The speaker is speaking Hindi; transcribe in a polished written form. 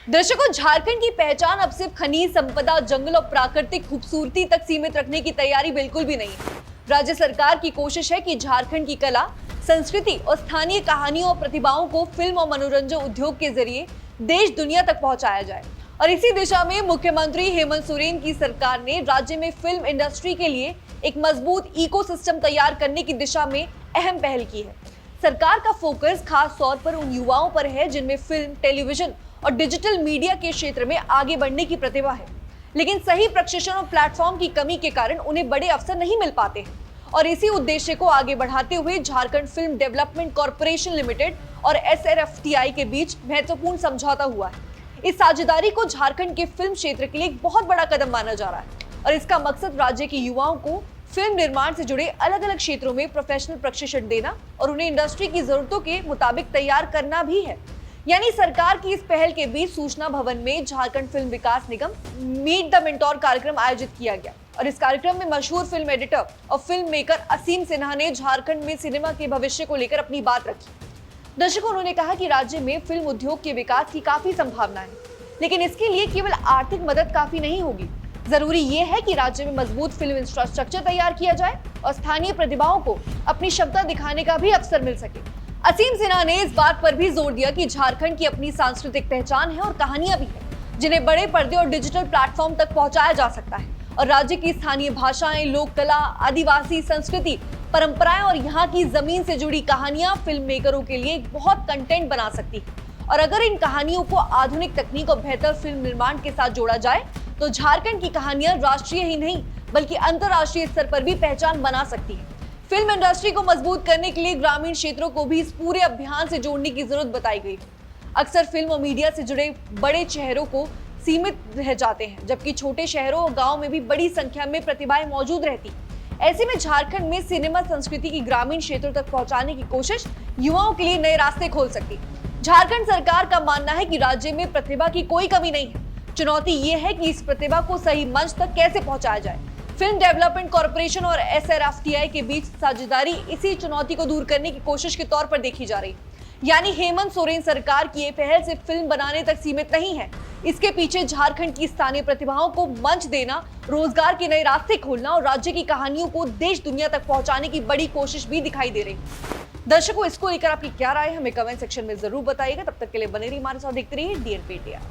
दर्शकों, झारखंड की पहचान अब सिर्फ खनिज संपदा, जंगल और प्राकृतिक खूबसूरती तक सीमित रखने की तैयारी बिल्कुल भी नहीं है। राज्य सरकार की कोशिश है कि झारखंड की कला, संस्कृति और स्थानीय कहानियों और प्रतिभाओं को फिल्म और मनोरंजन उद्योग के जरिए देश दुनिया तक पहुंचाया जाए। और इसी दिशा में मुख्यमंत्री हेमंत सोरेन की सरकार ने राज्य में फिल्म इंडस्ट्री के लिए एक मजबूत इकोसिस्टम तैयार करने की दिशा में अहम पहल की है। सरकार का फोकस खास तौर पर उन युवाओं पर है जिनमें फिल्म, टेलीविजन और डिजिटल मीडिया के क्षेत्र में आगे बढ़ने की प्रतिभा है, लेकिन सही प्रशिक्षण और प्लेटफॉर्म की कमी के कारण उन्हें बड़े अवसर नहीं मिल पाते हैं। और इसी उद्देश्य को आगे बढ़ाते हुए Jharkhand film development corporation limited और SRFTI के बीच महत्वपूर्ण समझौता हुआ है। इस साझेदारी को झारखंड के फिल्म क्षेत्र के लिए एक बहुत बड़ा कदम माना जा रहा है और इसका मकसद राज्य के युवाओं को फिल्म निर्माण से जुड़े अलग अलग क्षेत्रों में प्रोफेशनल प्रशिक्षण देना और उन्हें इंडस्ट्री की जरूरतों के मुताबिक तैयार करना भी है। यानी सरकार की इस पहल के बीच सूचना भवन में झारखंड फिल्म विकास निगम मीट द मेंटोर कार्यक्रम आयोजित किया गया और इस कार्यक्रम में मशहूर फिल्म एडिटर और फिल्म मेकर असीम सिन्हा ने झारखंड में सिनेमा के भविष्य को लेकर अपनी बात रखी। दर्शकों, उन्होंने कहा कि राज्य में फिल्म उद्योग के विकास की काफी संभावना है, लेकिन इसके लिए केवल आर्थिक मदद काफी नहीं होगी। जरूरी ये है कि राज्य में मजबूत फिल्म इंफ्रास्ट्रक्चर तैयार किया जाए और स्थानीय प्रतिभाओं को अपनी क्षमता दिखाने का भी अवसर मिल सके। असीम सिन्हा ने इस बात पर भी जोर दिया कि झारखंड की अपनी सांस्कृतिक पहचान है और कहानियां भी हैं, जिन्हें बड़े पर्दे और डिजिटल प्लेटफॉर्म तक पहुंचाया जा सकता है और राज्य की स्थानीय भाषाएं, लोक कला, आदिवासी संस्कृति, परंपराएं और यहाँ की जमीन से जुड़ी कहानियां फिल्म मेकरों के लिए एक बहुत कंटेंट बना सकती है। और अगर इन कहानियों को आधुनिक तकनीक और बेहतर फिल्म निर्माण के साथ जोड़ा जाए तो झारखंड की कहानियां राष्ट्रीय ही नहीं बल्कि अंतर्राष्ट्रीय स्तर पर भी पहचान बना सकती है। फिल्म इंडस्ट्री को मजबूत करने के लिए ग्रामीण क्षेत्रों को भी इस पूरे अभियान से जोड़ने की जरूरत बताई गई है। अक्सर फिल्म और मीडिया से जुड़े बड़े शहरों को सीमित रह जाते हैं, जबकि छोटे शहरों और गांव में भी बड़ी संख्या में प्रतिभाएं मौजूद रहती। ऐसे में झारखंड में सिनेमा संस्कृति की ग्रामीण क्षेत्रों तक पहुंचाने की कोशिश युवाओं के लिए नए रास्ते खोल सकती। झारखंड सरकार का मानना है कि राज्य में प्रतिभा की कोई कमी नहीं है, चुनौती ये है कि इस प्रतिभा को सही मंच तक कैसे पहुंचाया जाए। फिल्म डेवलपमेंट कॉर्पोरेशन और SRFTI के बीच साझेदारी इसी चुनौती को दूर करने की कोशिश के तौर पर देखी जा रही है। यानी हेमंत सोरेन सरकार की ये पहल सिर्फ फिल्म बनाने तक सीमित नहीं है, इसके पीछे झारखंड की स्थानीय प्रतिभाओं को मंच देना, रोजगार के नए रास्ते खोलना और राज्य की कहानियों को देश दुनिया तक पहुंचाने की बड़ी कोशिश भी दिखाई दे रही है। दर्शकों, इसको लेकर आपकी क्या राय है हमें कमेंट सेक्शन में जरूर बताइएगा। तब तक के लिए बने रहिए हमारे साथ, देखते रहिए DNP इंडिया।